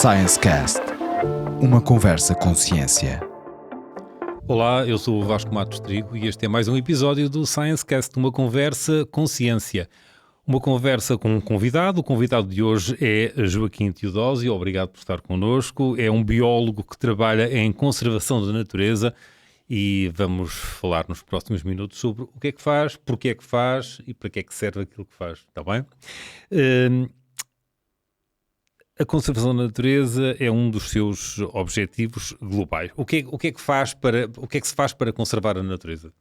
Science Cast, uma conversa com ciência. Olá, eu sou o Vasco Matos Trigo e este é mais um episódio do Science Cast, uma conversa com ciência. Uma conversa com um convidado. O convidado de hoje é Joaquim Teodósio. Obrigado por estar connosco. É um biólogo que trabalha em conservação da natureza e vamos falar nos próximos minutos sobre o que é que faz, porque é que faz e para que é que serve aquilo que faz. Está bem? A conservação da natureza é um dos seus objetivos globais. O que é que se faz para conservar a natureza?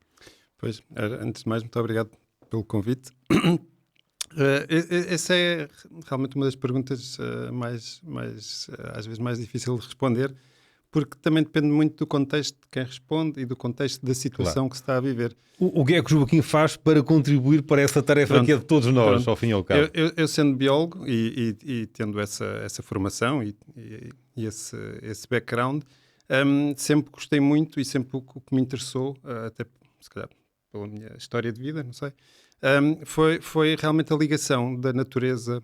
Pois, antes de mais, muito obrigado pelo convite. Essa é realmente uma das perguntas às vezes mais difícil de responder, porque também depende muito do contexto de quem responde e do contexto da situação que se está a viver. O que é que o Joaquim faz para contribuir para essa tarefa que é de todos nós, ao fim e ao cabo? Eu sendo biólogo e tendo essa formação e esse background, sempre gostei muito e sempre o que me interessou, até se calhar pela minha história de vida, não sei, foi realmente a ligação da natureza,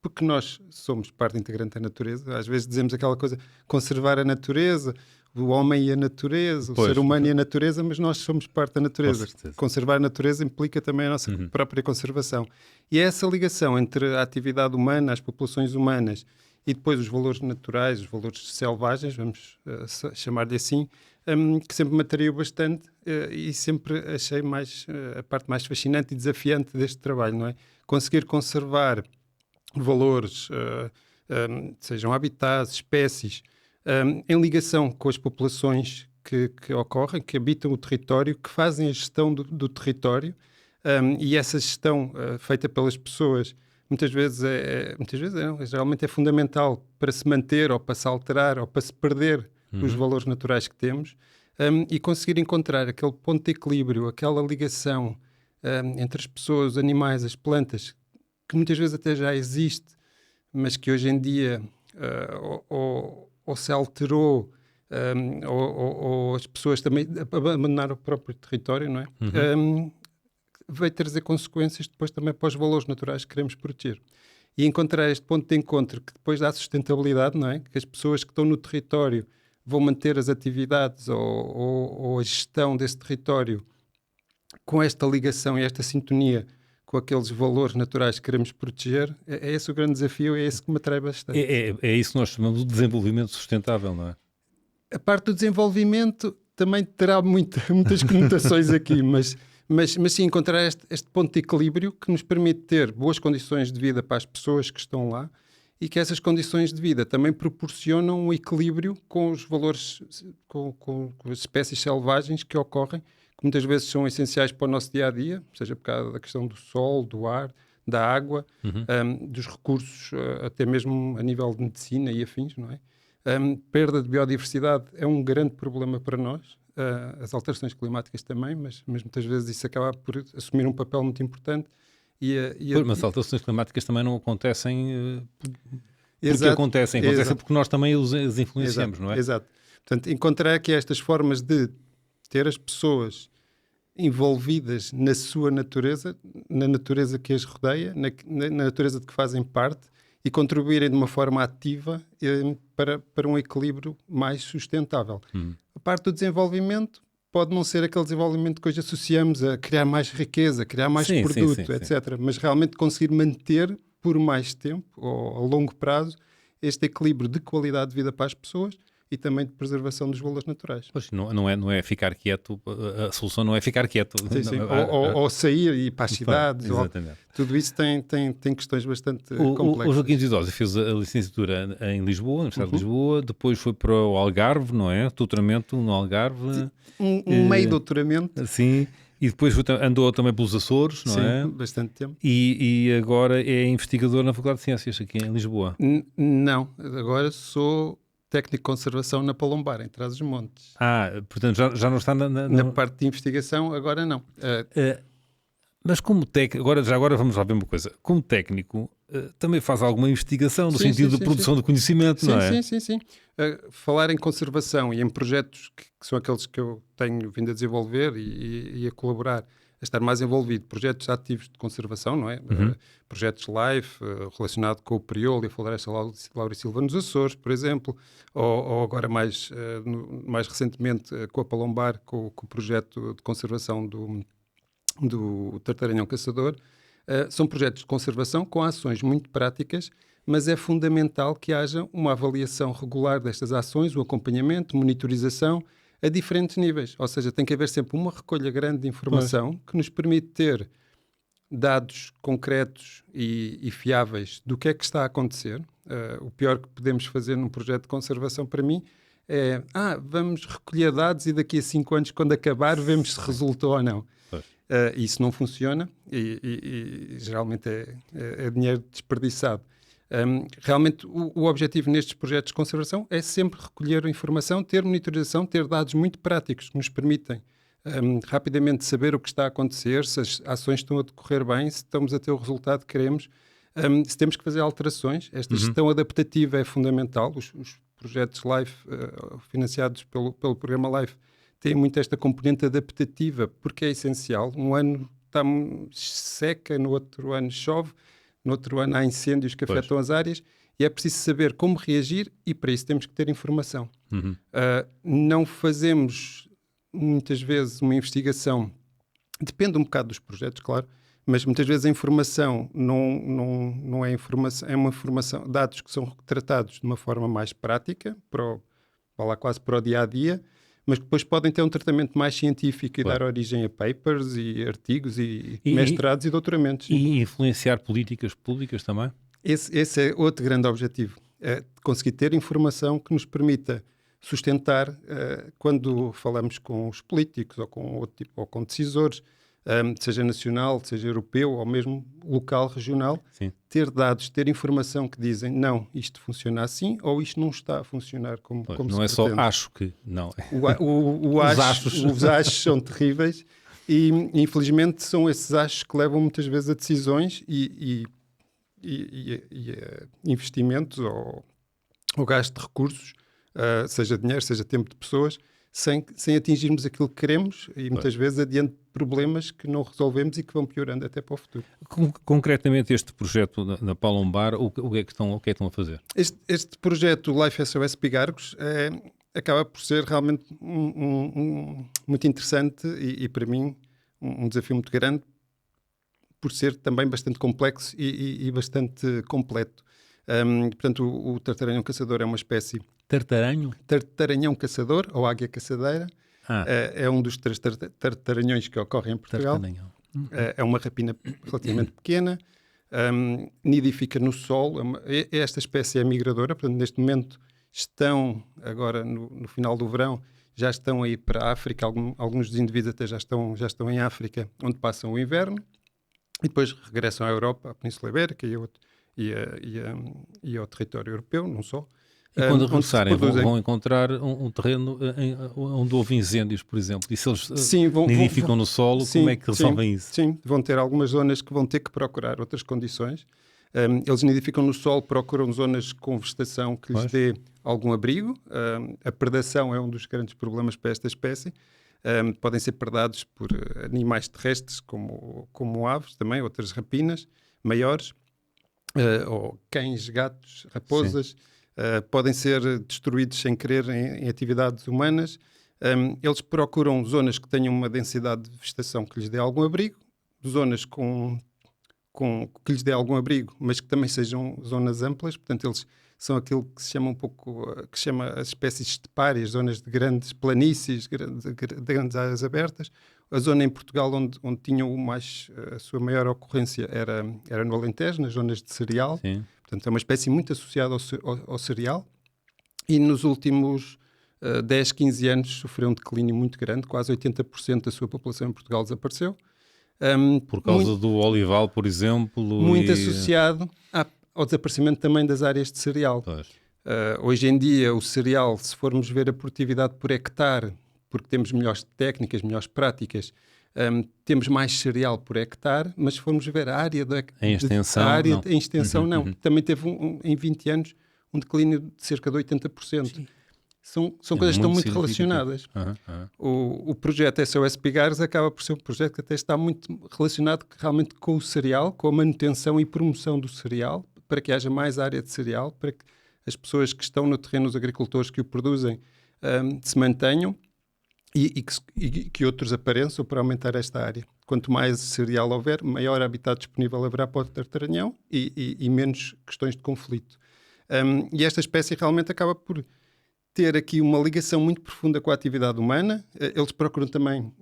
porque nós somos parte integrante da natureza. Às vezes dizemos aquela coisa, conservar a natureza, o homem e a natureza, o ser humano e a natureza, mas nós somos parte da natureza. Conservar a natureza implica também a nossa própria conservação. E é essa ligação entre a atividade humana, as populações humanas e depois os valores naturais, os valores selvagens, vamos chamar-lhe assim, que sempre me atraiu bastante e sempre achei a parte mais fascinante e desafiante deste trabalho, não é? Conseguir conservar valores, sejam habitats, espécies, em ligação com as populações que ocorrem, que habitam o território, que fazem a gestão do território, e essa gestão feita pelas pessoas muitas vezes geralmente é fundamental para se manter ou para se alterar ou para se perder os valores naturais que temos, e conseguir encontrar aquele ponto de equilíbrio, aquela ligação entre as pessoas, os animais, as plantas, que muitas vezes até já existe, mas que hoje em dia ou se alterou, ou as pessoas também abandonaram o próprio território, não é? Vai trazer consequências depois também para os valores naturais que queremos proteger. E encontrar este ponto de encontro que depois dá sustentabilidade, não é? Que as pessoas que estão no território vão manter as atividades ou a gestão desse território com esta ligação e esta sintonia com aqueles valores naturais que queremos proteger. É esse o grande desafio, é esse que me atrai bastante. É isso que nós chamamos de desenvolvimento sustentável, não é? A parte do desenvolvimento também terá muitas conotações aqui, mas sim, encontrar este ponto de equilíbrio que nos permite ter boas condições de vida para as pessoas que estão lá e que essas condições de vida também proporcionam um equilíbrio com os valores, com as espécies selvagens que ocorrem, que muitas vezes são essenciais para o nosso dia-a-dia, seja por causa da questão do sol, do ar, da água, dos recursos, até mesmo a nível de medicina e afins, não é? Perda de biodiversidade é um grande problema para nós, as alterações climáticas também, mas muitas vezes isso acaba por assumir um papel muito importante. Mas as alterações climáticas também não acontecem porque acontecem porque nós também as influenciamos, não é? Exato. Portanto, encontrar aqui estas formas de ter as pessoas envolvidas na sua natureza, na natureza que as rodeia, na natureza de que fazem parte e contribuírem de uma forma ativa para um equilíbrio mais sustentável. A parte do desenvolvimento pode não ser aquele desenvolvimento que hoje associamos a criar mais riqueza, criar mais produto, etc. Mas realmente conseguir manter por mais tempo, ou a longo prazo, este equilíbrio de qualidade de vida para as pessoas e também de preservação dos valores naturais. Pois, não é ficar quieto, a solução não é ficar quieto. Sim. Ou sair e ir para as cidades. Tudo isso tem questões bastante complexas. O Joaquim Teodósio fez a licenciatura em Lisboa, na Universidade de Lisboa, depois foi para o Algarve, não é? Doutoramento no Algarve. Um meio doutoramento. Sim. E depois andou também pelos Açores, não é? Sim, bastante tempo. E agora é investigador na Faculdade de Ciências aqui em Lisboa. Não, agora sou técnico de conservação na Palombar, em Trás-os-Montes. Portanto já não está na parte de investigação, agora não. Mas como técnico, agora vamos lá ver uma coisa, como técnico também faz alguma investigação no sentido de produção de conhecimento, não é? Sim. Falar em conservação e em projetos que são aqueles que eu tenho vindo a desenvolver e a colaborar, estar mais envolvido. Projetos ativos de conservação, não é? Projetos LIFE, relacionado com o Priolo e a Floresta Laurisilva nos Açores, por exemplo, ou agora mais recentemente com a Palombar, com o projeto de conservação do Tartaranhão Caçador. São projetos de conservação com ações muito práticas, mas é fundamental que haja uma avaliação regular destas ações, o acompanhamento, monitorização, a diferentes níveis. Ou seja, tem que haver sempre uma recolha grande de informação que nos permite ter dados concretos e fiáveis do que é que está a acontecer. O pior que podemos fazer num projeto de conservação, para mim, é vamos recolher dados e daqui a 5 anos, quando acabar, vemos se resultou ou não. Isso não funciona e geralmente é dinheiro desperdiçado. Realmente o objetivo nestes projetos de conservação é sempre recolher a informação, ter monitorização, ter dados muito práticos que nos permitem rapidamente saber o que está a acontecer, se as ações estão a decorrer bem, se estamos a ter o resultado que queremos, se temos que fazer alterações. Esta gestão adaptativa é fundamental. Os projetos LIFE financiados pelo programa LIFE têm muito esta componente adaptativa, porque é essencial. Um ano está seca, no outro ano chove, no outro ano há incêndios que afetam as áreas e é preciso saber como reagir e para isso temos que ter informação. Não fazemos muitas vezes uma investigação, depende um bocado dos projetos, claro, mas muitas vezes a informação não é informação, é uma informação, dados que são tratados de uma forma mais prática, quase para o dia-a-dia, mas depois podem ter um tratamento mais científico e dar origem a papers e artigos e mestrados e doutoramentos. E influenciar políticas públicas também? Esse é outro grande objetivo, é conseguir ter informação que nos permita sustentar quando falamos com os políticos ou com outro tipo, ou com decisores, seja nacional, seja europeu ou mesmo local, regional, ter dados, ter informação que dizem não, isto funciona assim ou isto não está a funcionar como se não é pretende. só acho que, não. Os achos são terríveis e infelizmente são esses achos que levam muitas vezes a decisões e a investimentos ou gasto de recursos, seja dinheiro, seja tempo de pessoas, sem atingirmos aquilo que queremos e muitas vezes adiante problemas que não resolvemos e que vão piorando até para o futuro. Concretamente este projeto na Palombar, o que é que estão a fazer? Este projeto Life SOS Pigargos acaba por ser realmente muito interessante e para mim um desafio muito grande por ser também bastante complexo e bastante completo. Portanto, o tartaranhão caçador é uma espécie... Tartaranhão caçador, ou águia caçadeira. É um dos 3 tartaranhões que ocorrem em Portugal. É uma rapina relativamente pequena, nidifica no solo. Esta espécie é migradora, portanto, neste momento estão, agora no final do verão, já estão aí para a África. Alguns dos indivíduos até já estão em África, onde passam o inverno, e depois regressam à Europa, à Península Ibérica e ao território europeu, não só. E quando regressarem vão encontrar um terreno onde houve incêndios, por exemplo. E se eles nidificam no solo, como é que resolvem isso? Sim, vão ter algumas zonas que vão ter que procurar outras condições. Eles nidificam no solo, procuram zonas com vegetação que lhes dê algum abrigo. A predação é um dos grandes problemas para esta espécie. Podem ser predados por animais terrestres, como aves também, outras rapinas maiores, ou cães, gatos, raposas. Podem ser destruídos sem querer em atividades humanas. Eles procuram zonas que tenham uma densidade de vegetação que lhes dê algum abrigo, zonas que lhes dê algum abrigo, mas que também sejam zonas amplas. Portanto, eles são aquilo que se chama que chama as espécies estepárias, zonas de grandes planícies, de grandes áreas abertas. A zona em Portugal onde tinham a sua maior ocorrência era no Alentejo, nas zonas de cereal. Sim. Portanto, é uma espécie muito associada ao cereal e nos últimos 10, 15 anos sofreu um declínio muito grande, quase 80% da sua população em Portugal desapareceu. Por causa do olival, por exemplo? Muito associado ao desaparecimento também das áreas de cereal. Hoje em dia, o cereal, se formos ver a produtividade por hectare, porque temos melhores técnicas, melhores práticas, temos mais cereal por hectare, mas se formos ver a área em extensão, não. Também teve em 20 anos um declínio de cerca de 80%. Sim. são coisas que estão muito significativo. relacionadas. O projeto SOS Pigares acaba por ser um projeto que até está muito relacionado realmente com o cereal, com a manutenção e promoção do cereal, para que haja mais área de cereal, para que as pessoas que estão no terreno, os agricultores que o produzem, se mantenham e que outros apareçam para aumentar esta área. Quanto mais cereal houver, maior habitat disponível haverá para o tartaranhão e menos questões de conflito. E esta espécie realmente acaba por ter aqui uma ligação muito profunda com a atividade humana. Eles procuram também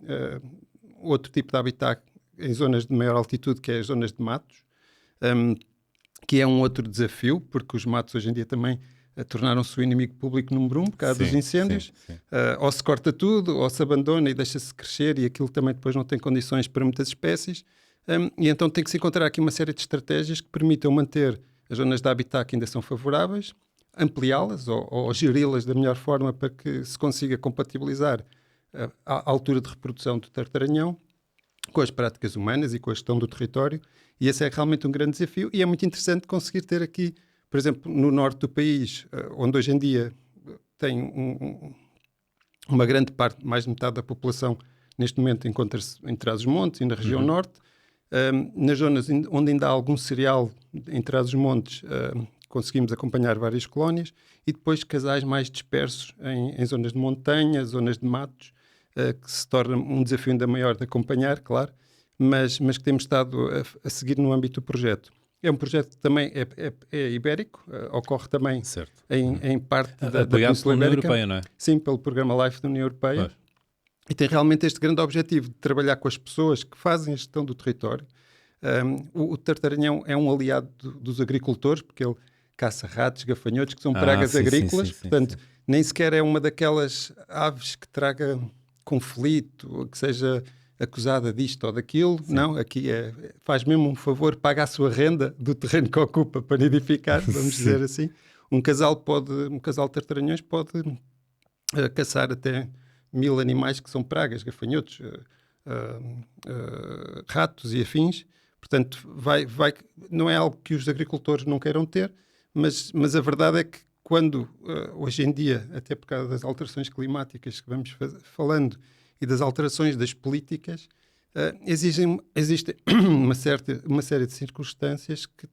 outro tipo de habitat em zonas de maior altitude, que é as zonas de matos, que é um outro desafio, porque os matos hoje em dia também tornaram-se o inimigo público número 1 por causa dos incêndios. Sim. Ou se corta tudo, ou se abandona e deixa-se crescer, e aquilo também depois não tem condições para muitas espécies. E então tem que se encontrar aqui uma série de estratégias que permitam manter as zonas de habitat que ainda são favoráveis, ampliá-las ou geri-las da melhor forma para que se consiga compatibilizar a altura de reprodução do tartaranhão com as práticas humanas e com a gestão do território. E esse é realmente um grande desafio, e é muito interessante conseguir ter aqui, por exemplo, no norte do país, onde hoje em dia tem uma grande parte, mais de metade da população, neste momento encontra-se em Trás-os-Montes e na região norte. Nas zonas onde ainda há algum cereal em Trás-os-Montes, conseguimos acompanhar várias colónias, e depois casais mais dispersos em zonas de montanha, zonas de matos, que se torna um desafio ainda maior de acompanhar, claro, mas que temos estado a seguir no âmbito do projeto. É um projeto que também é ibérico, ocorre também em parte da Península União Ibérica. Europeia, não é? Sim, pelo Programa LIFE da União Europeia. Pois. E tem realmente este grande objetivo de trabalhar com as pessoas que fazem a gestão do território. O tartaranhão é um aliado dos agricultores, porque ele caça ratos, gafanhotos, que são pragas agrícolas. Portanto, nem sequer é uma daquelas aves que traga conflito, que seja acusada disto ou daquilo. Sim. Não, aqui faz mesmo um favor, paga a sua renda do terreno que ocupa para nidificar, vamos dizer assim. Um casal de tartaranhões pode caçar até 1000 animais que são pragas, gafanhotos, ratos e afins. Portanto, não é algo que os agricultores não queiram ter, mas a verdade é que quando, hoje em dia, até por causa das alterações climáticas que vamos falando e das alterações das políticas, existe uma série de circunstâncias que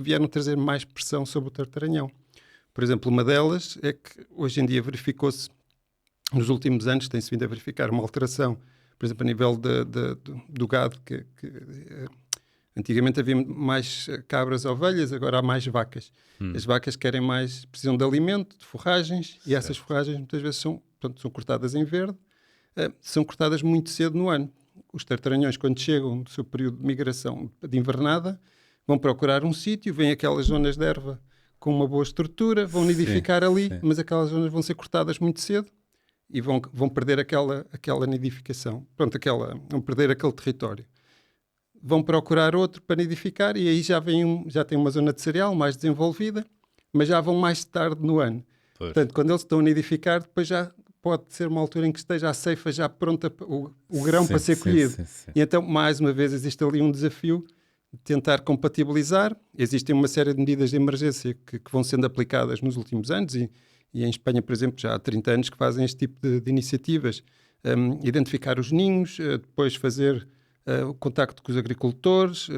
vieram trazer mais pressão sobre o tartaranhão. Por exemplo, uma delas é que hoje em dia verificou-se, nos últimos anos tem-se vindo a verificar uma alteração, por exemplo, a nível do gado, que antigamente havia mais cabras ou ovelhas, agora há mais vacas. As vacas precisam de alimento, de forragens, e essas forragens muitas vezes são cortadas em verde, são cortadas muito cedo no ano. Os tartaranhões, quando chegam no seu período de migração de invernada, vão procurar um sítio, vêm aquelas zonas de erva com uma boa estrutura, vão nidificar ali, mas aquelas zonas vão ser cortadas muito cedo e vão perder aquela nidificação. Vão perder aquele território. Vão procurar outro para nidificar, e aí já tem uma zona de cereal mais desenvolvida, mas já vão mais tarde no ano. Pois. Portanto, quando eles estão a nidificar, depois já pode ser uma altura em que esteja a ceifa já pronta, o grão para ser colhido. Sim. E então, mais uma vez, existe ali um desafio de tentar compatibilizar. Existem uma série de medidas de emergência que vão sendo aplicadas nos últimos anos, e em Espanha, por exemplo, já há 30 anos que fazem este tipo de iniciativas. Identificar os ninhos, depois fazer o contacto com os agricultores,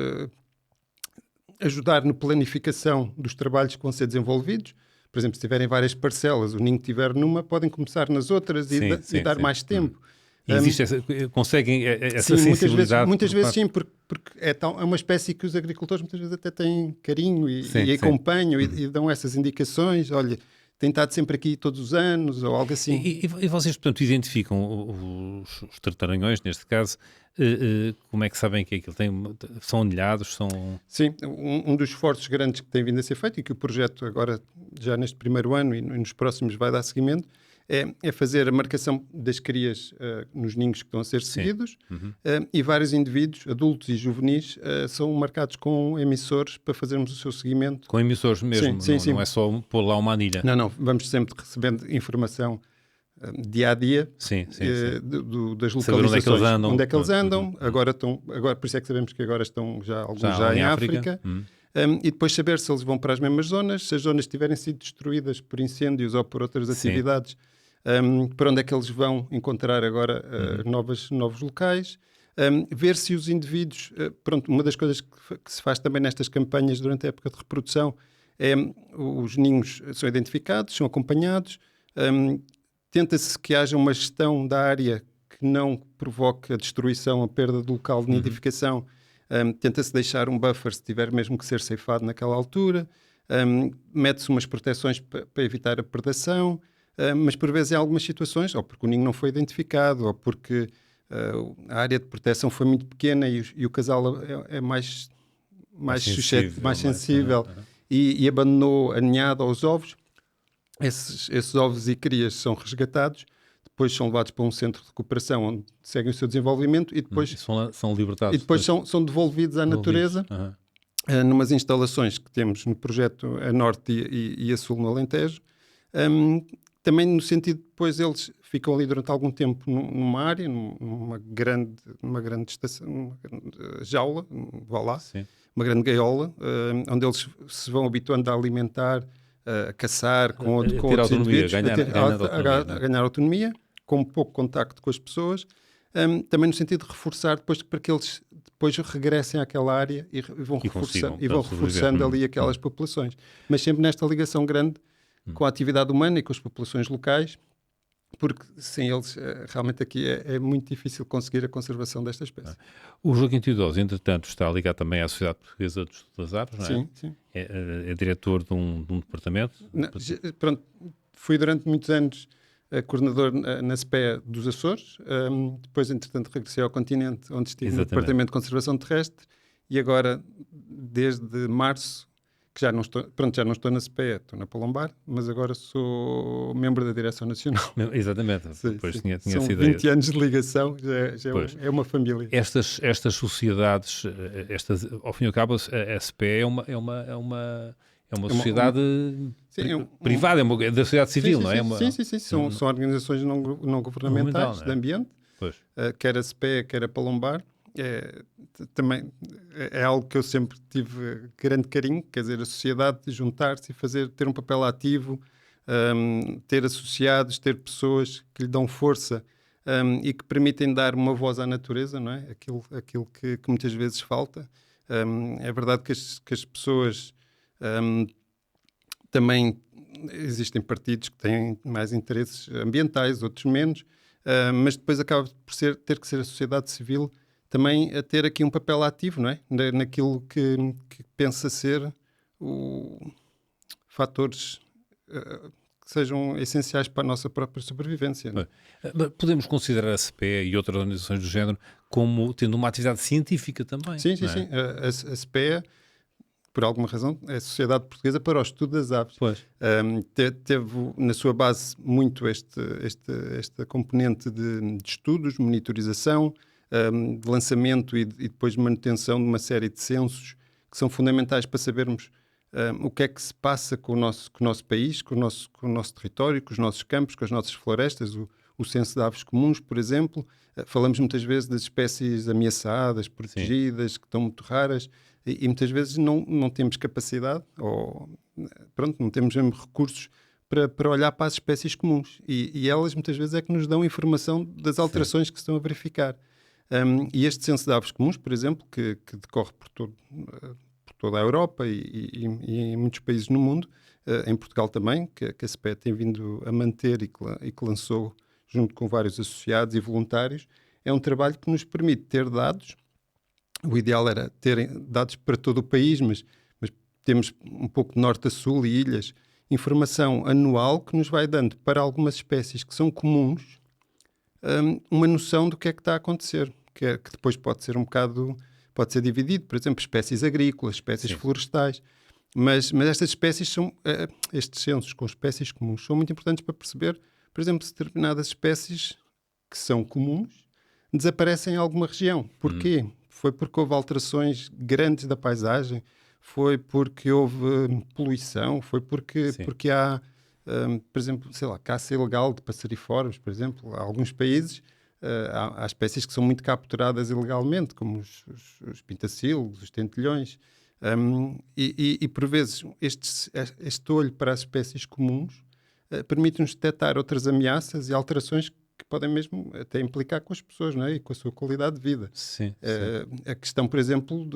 ajudar na planificação dos trabalhos que vão ser desenvolvidos. Por exemplo, se tiverem várias parcelas, o ninho que tiver numa, podem começar nas outras e dar mais tempo. E existe conseguem essa sensibilidade? Muitas vezes sim, porque é uma espécie que os agricultores muitas vezes até têm carinho e acompanham e dão essas indicações. Olha, tem estado sempre aqui todos os anos, ou algo assim. E vocês, portanto, identificam os tartaranhões, neste caso, como é que sabem que aquilo são anilhados? Sim, um dos esforços grandes que tem vindo a ser feito, e que o projeto agora, já neste primeiro ano e nos próximos vai dar seguimento, é fazer a marcação das crias nos ninhos que estão a ser seguidos, e vários indivíduos, adultos e juvenis, são marcados com emissores para fazermos o seu seguimento. Com emissores mesmo? Sim. Não é só pôr lá uma anilha? Não, vamos sempre recebendo informação dia a dia Sim. das Saber localizações. onde é que eles andam. Agora, por isso é que sabemos que agora estão alguns já em África. Hum. E depois saber se eles vão para as mesmas zonas, se as zonas tiverem sido destruídas por incêndios ou por outras atividades, para onde é que eles vão encontrar agora novos locais. Ver se os indivíduos... uma das coisas que se faz também nestas campanhas durante a época de reprodução é os ninhos são identificados, são acompanhados, tenta-se que haja uma gestão da área que não provoque a destruição, a perda do local de nidificação. Tenta-se deixar um buffer se tiver mesmo que ser ceifado naquela altura. Mete-se umas proteções para evitar a predação, mas por vezes em algumas situações, ou porque o ninho não foi identificado, ou porque a área de proteção foi muito pequena e o casal é mais sensível e abandonou a ninhada aos ovos. Esses ovos e crias são resgatados, depois são levados para um centro de recuperação onde seguem o seu desenvolvimento e depois são libertados. E depois são devolvidos à natureza, numas instalações que temos no projeto a norte e a sul no Alentejo. Também no sentido de depois eles ficam ali durante algum tempo numa área, numa grande estação, uma grande jaula, vá lá, uma grande gaiola, onde eles se vão habituando a alimentar, a caçar com outros indivíduos, a ganhar autonomia, com pouco contacto com as pessoas, também no sentido de reforçar depois para que eles depois regressem àquela área e vão reforçando ali aquelas populações. Mas sempre nesta ligação grande com a atividade humana e com as populações locais, porque sem eles realmente aqui é muito difícil conseguir a conservação desta espécie. O Joaquim Teodósio, entretanto, está ligado também à Sociedade Portuguesa dos Estudos das Aves, não é? Sim. É diretor de um departamento? Fui durante muitos anos coordenador na SPEA dos Açores, depois, entretanto, regressei ao continente, onde estive no Departamento de Conservação Terrestre, e agora, desde março, que já não estou na SPEA, estou na Palombar, mas agora sou membro da Direção Nacional. Exatamente, depois tinha São sido 20 anos de ligação, já é uma família. Estas sociedades, ao fim e ao cabo, a SPEA é uma sociedade privada, é da sociedade civil, não é? Sim. São organizações não governamentais de ambiente, quer a SPEA, quer a Palombar. Também é algo que eu sempre tive grande carinho, quer dizer, a sociedade juntar-se e ter um papel ativo, ter associados, ter pessoas que lhe dão força e que permitem dar uma voz à natureza, não é? Aquilo que muitas vezes falta. É verdade que as pessoas também existem partidos que têm mais interesses ambientais, outros menos, mas depois acaba por ter que ser a sociedade civil também a ter aqui um papel ativo, não é? Naquilo que pensa ser fatores que sejam essenciais para a nossa própria sobrevivência. Não é? Podemos considerar a SPEA e outras organizações do género como tendo uma atividade científica também. Sim. A SPEA, por alguma razão, é a Sociedade Portuguesa para o Estudo das Aves. Teve na sua base muito esta componente de estudos, monitorização, de lançamento e depois de manutenção de uma série de censos que são fundamentais para sabermos o que é que se passa com o nosso país, com o nosso território, com os nossos campos, com as nossas florestas. O censo de aves comuns, por exemplo, falamos muitas vezes das espécies ameaçadas, protegidas, que estão muito raras, e muitas vezes não temos capacidade ou não temos mesmo recursos para olhar para as espécies comuns, e elas muitas vezes é que nos dão informação das alterações que se estão a verificar. E este censo de aves comuns, por exemplo, que decorre por toda a Europa e em muitos países no mundo, em Portugal também, que a SPEA tem vindo a manter e que lançou junto com vários associados e voluntários, é um trabalho que nos permite ter dados. O ideal era ter dados para todo o país, mas temos um pouco de norte a sul e ilhas, informação anual que nos vai dando para algumas espécies que são comuns uma noção do que é que está a acontecer, que depois pode ser dividido, por exemplo, espécies agrícolas, espécies florestais, mas estas espécies estes censos com espécies comuns são muito importantes para perceber, por exemplo, se determinadas espécies que são comuns desaparecem em alguma região. Porquê? Foi porque houve alterações grandes da paisagem, foi porque houve poluição, foi porque há por exemplo, sei lá, caça ilegal de passeriformes, por exemplo. Há alguns países, há espécies que são muito capturadas ilegalmente, como os pintacilgos, os tentilhões. E por vezes este olho para as espécies comuns permite-nos detectar outras ameaças e alterações que podem mesmo até implicar com as pessoas, não é? E com a sua qualidade de vida. Sim. A questão, por exemplo,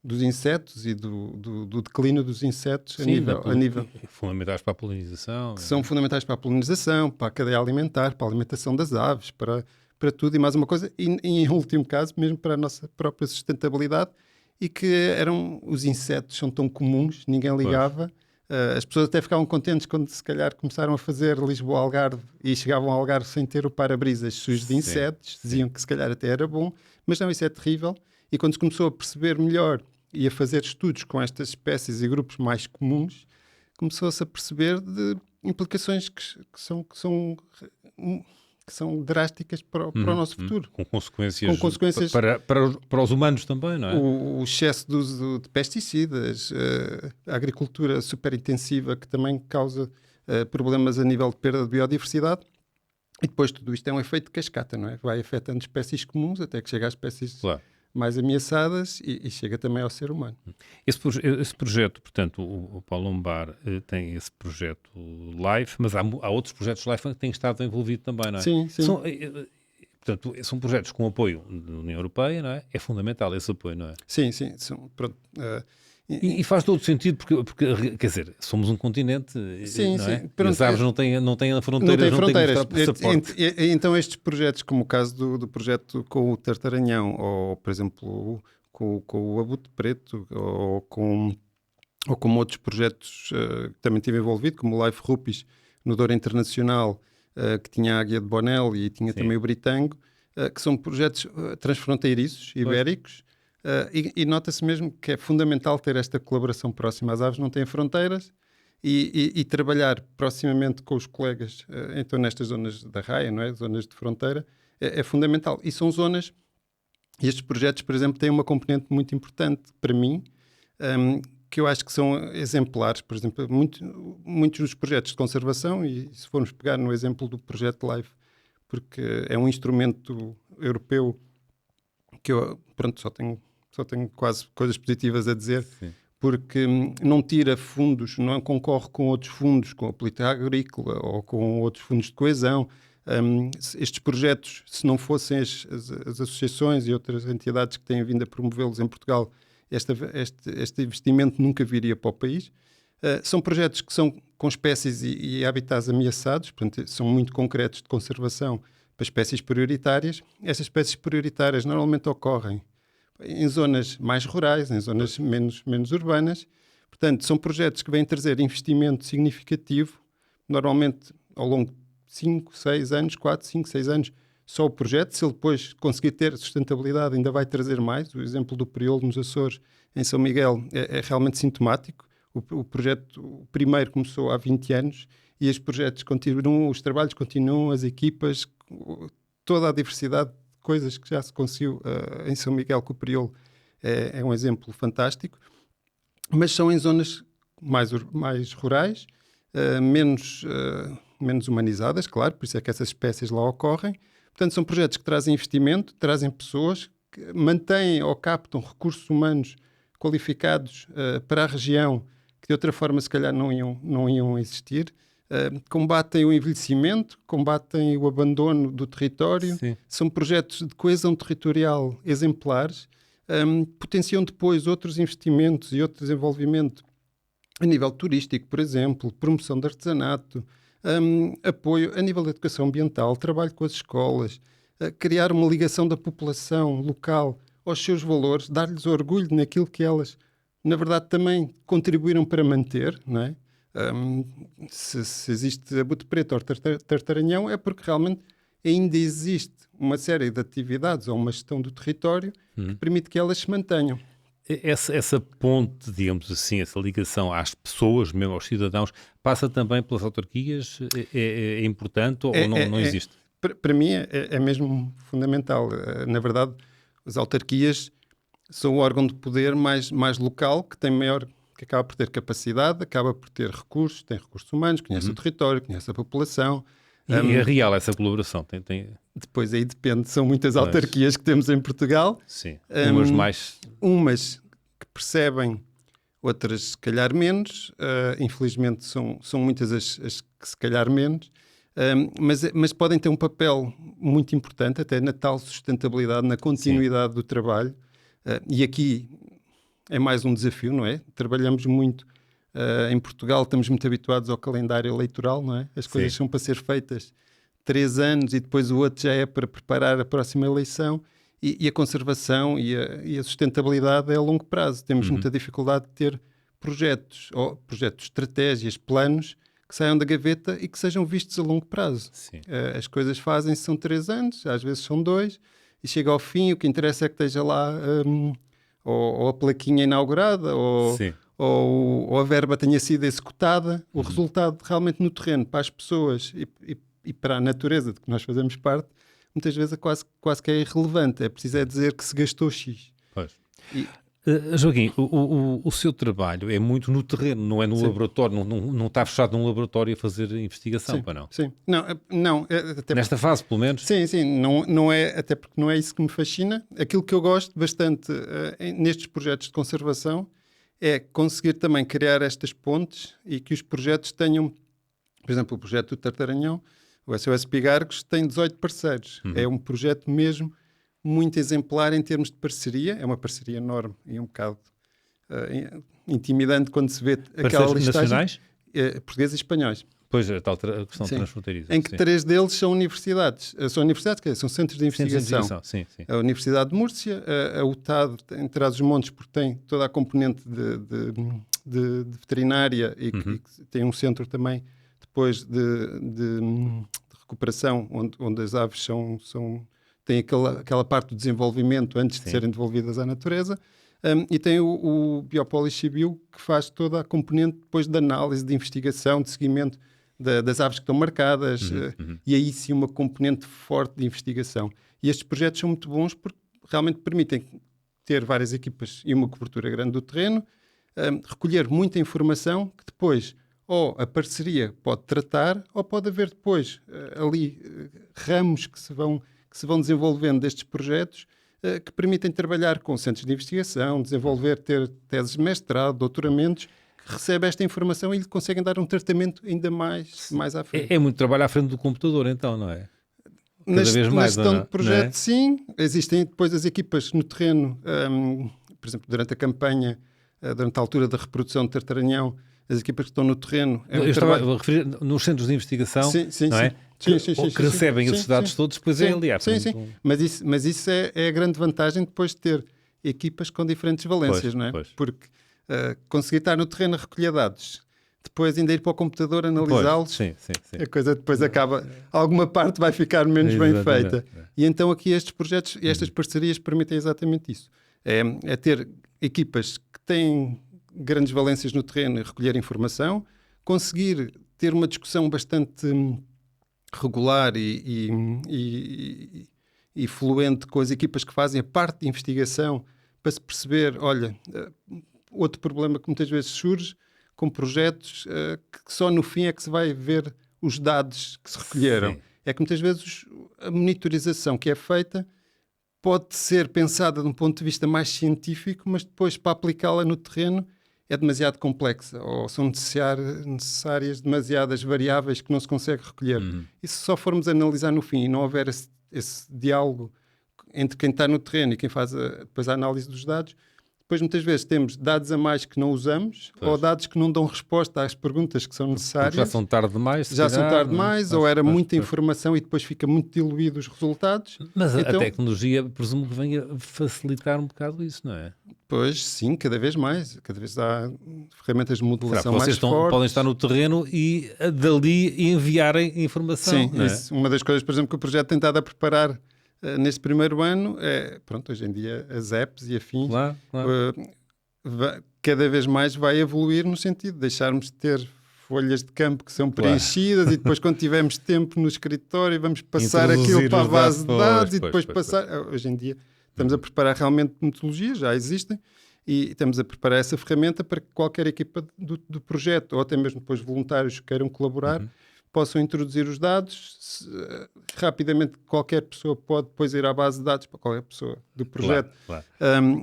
dos insetos e do declínio dos insetos Sim, a nível fundamentais para a polinização. que são fundamentais para a polinização, para a cadeia alimentar, para a alimentação das aves, para tudo e mais uma coisa, e em último caso, mesmo para a nossa própria sustentabilidade, e que os insetos são tão comuns, ninguém ligava. As pessoas até ficavam contentes quando se calhar começaram a fazer Lisboa-Algarve e chegavam ao Algarve sem ter o para-brisas sujo de insetos, diziam que se calhar até era bom, mas não, isso é terrível. E quando se começou a perceber melhor e a fazer estudos com estas espécies e grupos mais comuns, começou-se a perceber de implicações que são drásticas para o nosso futuro. Com consequências para os humanos também, não é? O excesso de uso de pesticidas, a agricultura superintensiva que também causa problemas a nível de perda de biodiversidade. E depois tudo isto é um efeito de cascata, não é? Vai afetando espécies comuns até que chega às espécies mais ameaçadas e chega também ao ser humano. Esse projeto, portanto, o Paulo Lombar tem esse projeto LIFE, mas há outros projetos LIFE que têm estado envolvido também, não é? Sim. Portanto, são projetos com apoio da União Europeia, não é? É fundamental esse apoio, não é? Sim. Pronto, e faz todo sentido, porque, quer dizer, somos um continente, não é? Pronto, as aves não têm fronteiras, não têm fronteiras. passaporte. Então estes projetos, como o caso do projeto com o tartaranhão, ou por exemplo com o abutre preto, ou como outros projetos que também estive envolvido, como o Life Rupis no Douro Internacional, que tinha a águia de Bonel e tinha também o britango, que são projetos transfronteiriços, ibéricos. E nota-se mesmo que é fundamental ter esta colaboração próxima. As aves não têm fronteiras e trabalhar proximamente com os colegas, então nestas zonas da raia, não é? Zonas de fronteira, é fundamental. E são zonas, e estes projetos, por exemplo, têm uma componente muito importante para mim, que eu acho que são exemplares. Por exemplo, muitos dos projetos de conservação, e se formos pegar no exemplo do projeto LIFE, porque é um instrumento europeu que eu, pronto, só tenho quase coisas positivas a dizer. Sim. Porque não tira fundos, não concorre com outros fundos, com a política agrícola ou com outros fundos de coesão. Estes projetos, se não fossem as associações e outras entidades que têm vindo a promovê-los em Portugal, este investimento nunca viria para o país. São projetos que são com espécies e habitats ameaçados, portanto, são muito concretos de conservação para espécies prioritárias. Estas espécies prioritárias normalmente ocorrem em zonas mais rurais, em zonas menos urbanas. Portanto, são projetos que vêm trazer investimento significativo, normalmente ao longo de 5, 6 anos, 4, 5, 6 anos, só o projeto. Se ele depois conseguir ter sustentabilidade, ainda vai trazer mais. O exemplo do Priolo nos Açores, em São Miguel, é realmente sintomático. O projeto, o primeiro, começou há 20 anos e os projetos continuam, os trabalhos continuam, as equipas, toda a diversidade coisas que já se conseguiu em São Miguel com o Priolo é um exemplo fantástico, mas são em zonas mais rurais, menos humanizadas, claro, por isso é que essas espécies lá ocorrem. Portanto, são projetos que trazem investimento, trazem pessoas, que mantêm ou captam recursos humanos qualificados para a região, que de outra forma se calhar não iam existir. Combatem o envelhecimento, combatem o abandono do território. Sim. São projetos de coesão territorial exemplares, potenciam depois outros investimentos e outro desenvolvimento a nível turístico, por exemplo, promoção de artesanato, apoio a nível da educação ambiental, trabalho com as escolas, criar uma ligação da população local aos seus valores, dar-lhes orgulho naquilo que elas, na verdade, também contribuíram para manter, não é? Se existe abutre preto ou tartaranhão, é porque realmente ainda existe uma série de atividades ou uma gestão do território que permite que elas se mantenham. Essa ponte, digamos assim, essa ligação às pessoas, mesmo aos cidadãos, passa também pelas autarquias? É importante ou não existe? Para mim é mesmo fundamental. Na verdade, as autarquias são o órgão de poder mais local, que tem maior que acaba por ter capacidade, acaba por ter recursos, tem recursos humanos, conhece o território, conhece a população. E é real essa colaboração? Depois aí depende, são muitas Pois. autarquias que temos em Portugal. Sim, umas mais... Umas que percebem, outras se calhar menos. Infelizmente são muitas as que se calhar menos. Mas podem ter um papel muito importante até na tal sustentabilidade, na continuidade do trabalho. E aqui é mais um desafio, não é? Trabalhamos muito em Portugal, estamos muito habituados ao calendário eleitoral, não é? As coisas são para ser feitas 3 anos e depois o outro já é para preparar a próxima eleição. E a conservação e a sustentabilidade é a longo prazo. Temos muita dificuldade de ter projetos, estratégias, planos que saiam da gaveta e que sejam vistos a longo prazo. As coisas fazem-se, são 3 anos, às vezes são 2, e chega ao fim, o que interessa é que esteja lá ou a plaquinha inaugurada, ou a verba tenha sido executada. O resultado realmente no terreno, para as pessoas e para a natureza de que nós fazemos parte, muitas vezes é quase que é irrelevante. É preciso dizer que se gastou X. Pois. Joaquim, o seu trabalho é muito no terreno, não é no laboratório, não está fechado num laboratório a fazer investigação, para não? Sim, não. Até nesta fase, pelo menos? Sim, não é, até porque não é isso que me fascina. Aquilo que eu gosto bastante nestes projetos de conservação é conseguir também criar estas pontes e que os projetos tenham, por exemplo, o projeto do Tartaranhão, o SOS Pigargos tem 18 parceiros. É um projeto mesmo muito exemplar em termos de parceria. É uma parceria enorme e um bocado intimidante quando se vê aquela listagem. Nacionais? Portugueses e espanhóis. Pois, a tal questão transfronteiriça. Em que 3 deles são universidades. São universidades, quer dizer, são centros de investigação. Sim. A Universidade de Múrcia, a UTAD em Trás-os-Montes, porque tem toda a componente de veterinária e que tem um centro também depois de recuperação, onde as aves têm aquela parte do desenvolvimento antes de serem devolvidas à natureza. E tem o Biopolis Sibiu, que faz toda a componente depois de análise, de investigação, de seguimento das aves que estão marcadas, e aí sim uma componente forte de investigação. E estes projetos são muito bons porque realmente permitem ter várias equipas e uma cobertura grande do terreno, recolher muita informação que depois ou a parceria pode tratar ou pode haver depois ali ramos que se vão desenvolvendo destes projetos que permitem trabalhar com centros de investigação, ter teses de mestrado, doutoramentos, que recebem esta informação e lhe conseguem dar um tratamento ainda mais à frente. É muito trabalho à frente do computador, então, não é? Na gestão de projeto, sim. Existem depois as equipas no terreno, por exemplo, durante a campanha, durante a altura da reprodução de Tartaranhão, as equipas que estão no terreno... Eu estava a referir nos centros de investigação, não é? Que recebem esses dados todos, depois é ali à frente. Sim. Mas isso é a grande vantagem depois de ter equipas com diferentes valências, não é? Porque conseguir estar no terreno a recolher dados, depois ainda ir para o computador analisá-los, a coisa depois acaba... Alguma parte vai ficar menos bem feita. E então aqui estes projetos e estas parcerias permitem exatamente isso. É ter equipas que têm grandes valências no terreno e recolher informação, conseguir ter uma discussão bastante regular e fluente com as equipas que fazem a parte de investigação para se perceber, olha, outro problema que muitas vezes surge com projetos que só no fim é que se vai ver os dados que se recolheram. É que muitas vezes a monitorização que é feita pode ser pensada de um ponto de vista mais científico, mas depois para aplicá-la no terreno é demasiado complexa ou são necessárias demasiadas variáveis que não se consegue recolher. E se só formos analisar no fim e não houver esse diálogo entre quem está no terreno e quem faz depois a análise dos dados, depois muitas vezes temos dados a mais que não usamos ou dados que não dão resposta às perguntas que são necessárias. Já são tarde demais. Ou era muita informação e depois fica muito diluído os resultados. Mas então, a tecnologia presumo que venha facilitar um bocado isso, não é? Pois sim, cada vez mais. Cada vez há ferramentas de modelação mais fortes. Vocês podem estar no terreno e dali enviarem informação. Sim, não é? Uma das coisas, por exemplo, que o projeto tem estado a preparar neste primeiro ano hoje em dia as apps e afins, cada vez mais vai evoluir no sentido de deixarmos de ter folhas de campo que são preenchidas e depois quando tivermos tempo no escritório vamos passar aquilo para a base de dados e depois passar... Hoje em dia estamos a preparar realmente metodologias, já existem, e estamos a preparar essa ferramenta para que qualquer equipa do projeto, ou até mesmo depois voluntários que queiram colaborar, possam introduzir os dados. Rapidamente qualquer pessoa pode depois ir à base de dados para qualquer pessoa do projeto, Claro.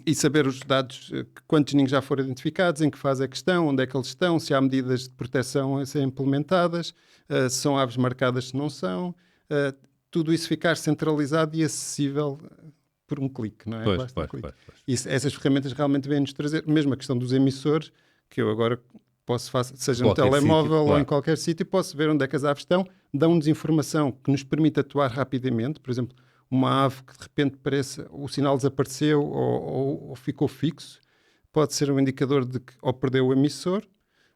E saber os dados, quantos ninhos já foram identificados, em que fase é que estão, onde é que eles estão, se há medidas de proteção a serem implementadas, se são aves marcadas, se não são, tudo isso ficar centralizado e acessível por um clique, não é? Basta um clique. Essas ferramentas realmente vêm-nos trazer, mesmo a questão dos emissores, que eu agora posso fazer, seja no telemóvel ou em qualquer sítio, posso ver onde é que as aves estão, dão-nos informação que nos permite atuar rapidamente. Por exemplo, uma ave que de repente parece o sinal desapareceu ou ficou fixo, pode ser um indicador de que ou perdeu o emissor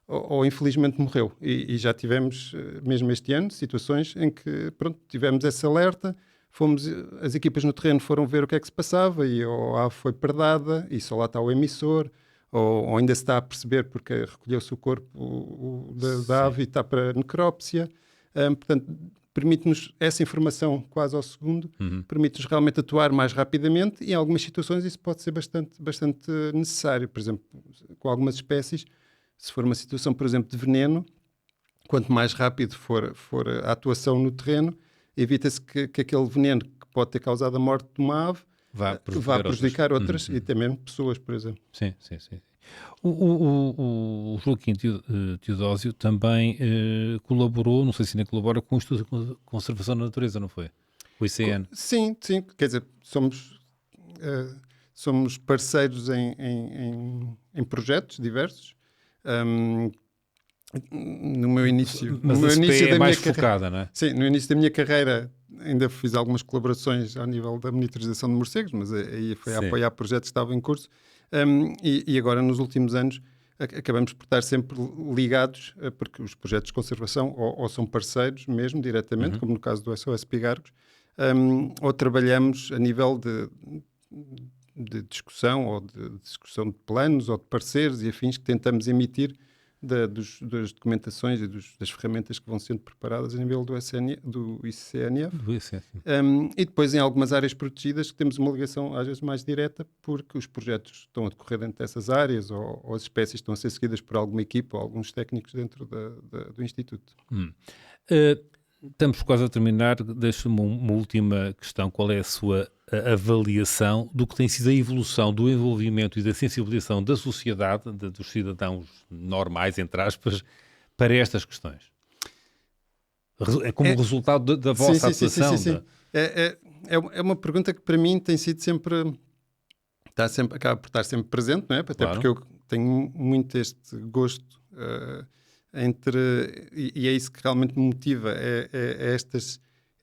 ou infelizmente morreu. E já tivemos, mesmo este ano, situações em que tivemos esse alerta, as equipas no terreno foram ver o que é que se passava e ou a ave foi perdada e só lá está o emissor, ou ainda se está a perceber porque recolheu-se o corpo da ave e está para necrópsia. Portanto, permite-nos essa informação quase ao segundo, permite-nos realmente atuar mais rapidamente e em algumas situações isso pode ser bastante necessário. Por exemplo, com algumas espécies, se for uma situação, por exemplo, de veneno, quanto mais rápido for a atuação no terreno, evita-se que aquele veneno que pode ter causado a morte de uma ave vá prejudicar outras e também pessoas, por exemplo. Sim. O Joaquim Teodósio também colaborou, não sei se ainda colabora, com o Instituto de Conservação da Natureza, não foi? O ICN. Sim, quer dizer, somos parceiros em projetos diversos. No meu início, mas a CP é mais focada, não é? Sim, no início da minha carreira ainda fiz algumas colaborações ao nível da monitorização de morcegos, mas aí foi a apoiar projetos que estavam em curso. E agora, nos últimos anos, acabamos por estar sempre ligados, porque os projetos de conservação ou são parceiros mesmo, diretamente, como no caso do SOS Pigargos, ou trabalhamos a nível de discussão, ou de discussão de planos, ou de parceiros e afins que tentamos emitir das documentações e das ferramentas que vão sendo preparadas a nível do ICNF. E depois em algumas áreas protegidas que temos uma ligação às vezes mais direta porque os projetos estão a decorrer dentro dessas áreas ou as espécies estão a ser seguidas por alguma equipa ou alguns técnicos dentro do Instituto. Estamos quase a terminar. Deixa-me uma última questão. Qual é a sua avaliação do que tem sido a evolução do envolvimento e da sensibilização da sociedade, dos cidadãos normais, entre aspas, para estas questões? Como resultado da vossa atuação? Sim. É uma pergunta que para mim tem sido acaba por estar sempre presente, não é? Até porque eu tenho muito este gosto e é isso que realmente me motiva,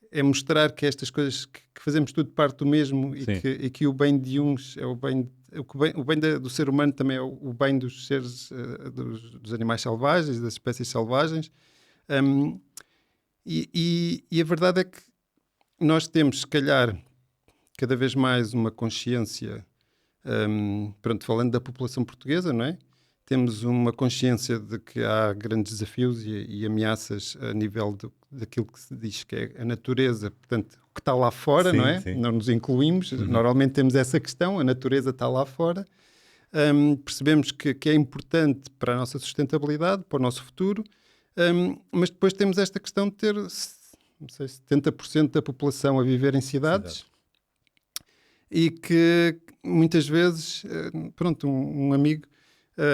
é mostrar que estas coisas, que fazemos tudo parte do mesmo e que o bem de uns é o bem do ser humano também é o bem dos seres, dos animais selvagens, das espécies selvagens. E a verdade é que nós temos, se calhar, cada vez mais uma consciência, falando da população portuguesa, não é? Temos uma consciência de que há grandes desafios e ameaças a nível daquilo que se diz que é a natureza, portanto, o que está lá fora, não é? Sim. Não nos incluímos, normalmente temos essa questão, a natureza está lá fora. Percebemos que é importante para a nossa sustentabilidade, para o nosso futuro, mas depois temos esta questão de ter, não sei, 70% da população a viver em cidades. E que muitas vezes, um amigo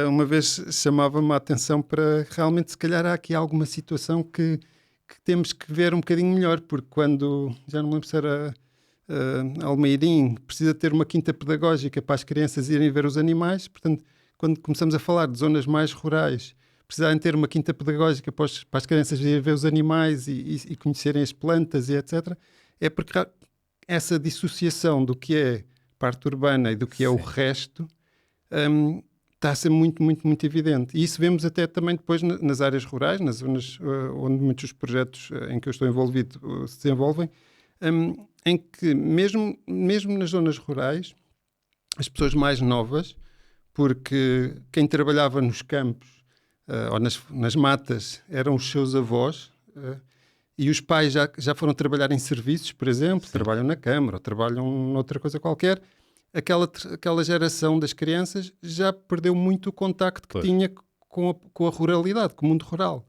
uma vez chamava-me a atenção para realmente, se calhar, há aqui alguma situação que temos que ver um bocadinho melhor, porque quando, já não me lembro se era Almeirim, precisa ter uma quinta pedagógica para as crianças irem ver os animais, portanto, quando começamos a falar de zonas mais rurais, precisarem ter uma quinta pedagógica para as crianças irem ver os animais e conhecerem as plantas e etc., é porque essa dissociação do que é parte urbana e do que é o resto está a ser muito, muito, muito evidente. E isso vemos até também depois nas áreas rurais, nas zonas onde muitos projetos em que eu estou envolvido se desenvolvem, em que mesmo nas zonas rurais, as pessoas mais novas, porque quem trabalhava nos campos ou nas matas eram os seus avós, e os pais já foram trabalhar em serviços, por exemplo, trabalham na Câmara ou trabalham noutra coisa qualquer, aquela geração das crianças já perdeu muito o contacto que tinha com a ruralidade, com o mundo rural.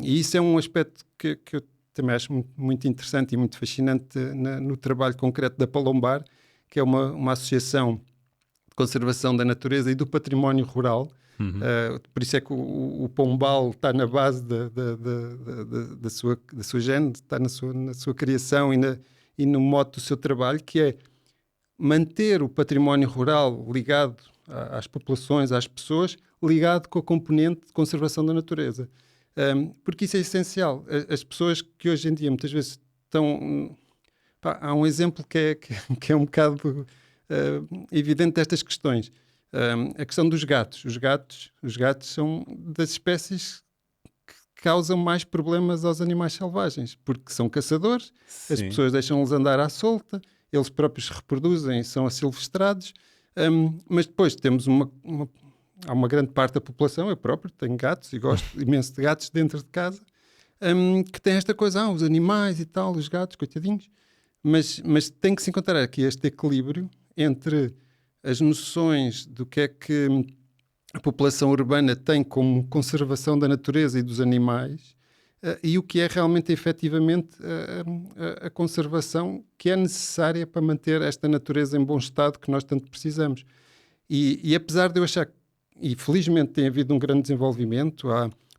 E isso é um aspecto que eu também acho muito interessante e muito fascinante no trabalho concreto da Palombar, que é uma associação de conservação da natureza e do património rural. Por isso é que o Pombal está na base da sua gênese, está na sua criação e no modo do seu trabalho, que é manter o património rural ligado às populações, às pessoas, ligado com a componente de conservação da natureza. Porque isso é essencial. As pessoas que hoje em dia muitas vezes estão... há um exemplo que é um bocado evidente destas questões. A questão dos gatos. Os gatos são das espécies que causam mais problemas aos animais selvagens, porque são caçadores, Sim. as pessoas deixam-los andar à solta, eles próprios se reproduzem, são asilvestrados, mas depois temos há uma grande parte da população, eu próprio tenho gatos e gosto imenso de gatos dentro de casa, que tem esta coisa, os animais e tal, os gatos, coitadinhos, mas tem que se encontrar aqui este equilíbrio entre as noções do que é que a população urbana tem como conservação da natureza e dos animais e o que é realmente, efetivamente, a conservação que é necessária para manter esta natureza em bom estado que nós tanto precisamos. E apesar de eu achar, e felizmente tem havido um grande desenvolvimento,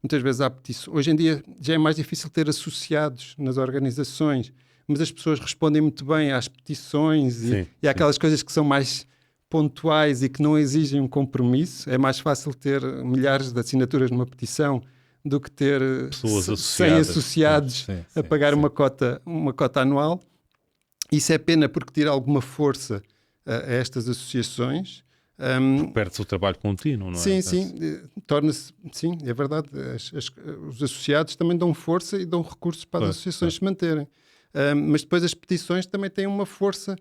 muitas vezes há petições. Hoje em dia já é mais difícil ter associados nas organizações, mas as pessoas respondem muito bem às petições e há aquelas coisas que são mais pontuais e que não exigem um compromisso. É mais fácil ter milhares de assinaturas numa petição do que ter 100 associados a pagar uma cota anual. Isso é pena porque tira alguma força a estas associações. Perde-se o trabalho contínuo, não é? Sim. Torna-se, sim, é verdade. Os associados também dão força e dão recursos para as associações se manterem. Mas depois as petições também têm uma força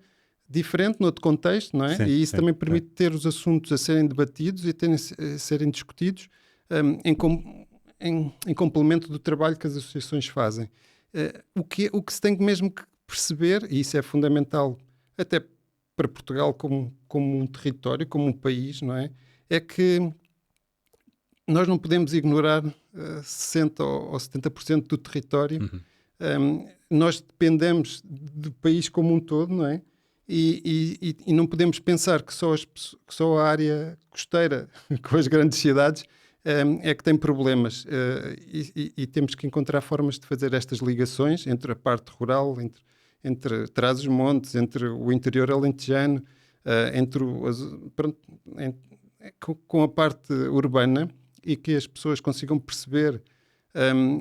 diferente, noutro contexto, não é? E isso também permite ter os assuntos a serem debatidos e a serem discutidos em complemento do trabalho que as associações fazem. O que se tem mesmo que perceber, e isso é fundamental até para Portugal como um território, como um país, não é? É que nós não podemos ignorar 60% ou 70% do território. Nós dependemos do país como um todo, não é? E não podemos pensar que só a área costeira, com as grandes cidades, é que tem problemas. E temos que encontrar formas de fazer estas ligações entre a parte rural, entre Trás-os-Montes, entre o interior alentejano, com a parte urbana, e que as pessoas consigam perceber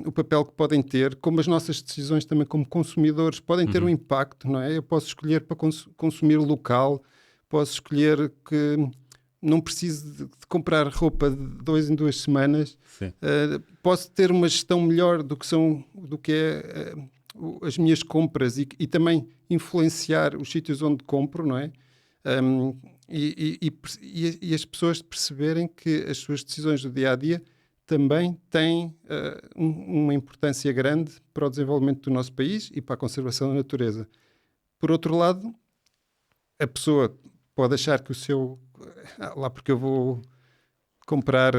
o papel que podem ter, como as nossas decisões também como consumidores podem ter um impacto, não é? Eu posso escolher para consumir local, posso escolher que não preciso de comprar roupa de 2 em 2 semanas, posso ter uma gestão melhor do que é as minhas compras e também influenciar os sítios onde compro, não é? E as pessoas perceberem que as suas decisões do dia-a-dia também têm uma importância grande para o desenvolvimento do nosso país e para a conservação da natureza. Por outro lado, a pessoa pode achar que lá porque eu vou comprar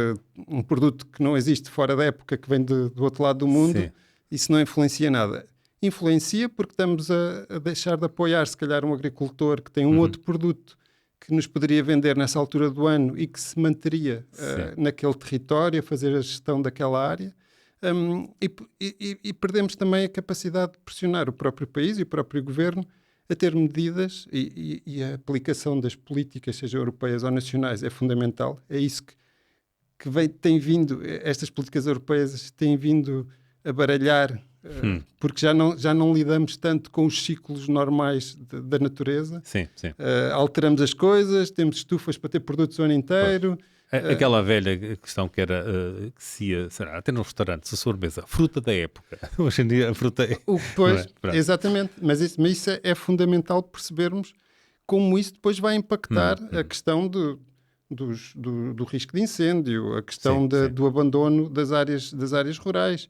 um produto que não existe fora da época, que vem do outro lado do mundo, isso não influencia nada. Influencia porque estamos a deixar de apoiar, se calhar, um agricultor que tem um outro produto que nos poderia vender nessa altura do ano e que se manteria naquele território, a fazer a gestão daquela área. E perdemos também a capacidade de pressionar o próprio país e o próprio governo a ter medidas e a aplicação das políticas, seja europeias ou nacionais, é fundamental. É isso que tem vindo, estas políticas europeias têm vindo a baralhar, porque já não lidamos tanto com os ciclos normais da natureza. Alteramos as coisas, temos estufas para ter produtos o ano inteiro. Aquela velha questão que era que se ia, até no restaurante, se sobremesa, fruta da época. Hoje em dia a fruta é... Exatamente, mas isso é fundamental percebermos como isso depois vai impactar a questão do risco de incêndio, a questão do abandono das áreas rurais.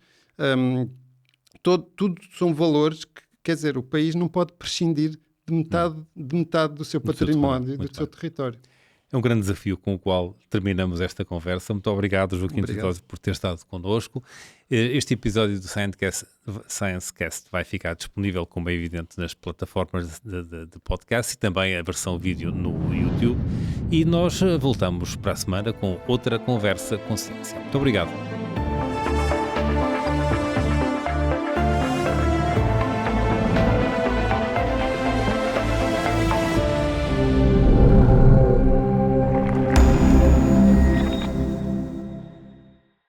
Tudo são valores que, quer dizer, o país não pode prescindir de de metade do seu património e do seu território. É um grande desafio com o qual terminamos esta conversa. Muito obrigado, Joaquim Teodósio, por ter estado connosco. Este episódio do ScienceCast vai ficar disponível, como é evidente, nas plataformas de podcast e também a versão vídeo no YouTube. E nós voltamos para a semana com outra conversa com ciência. Muito obrigado.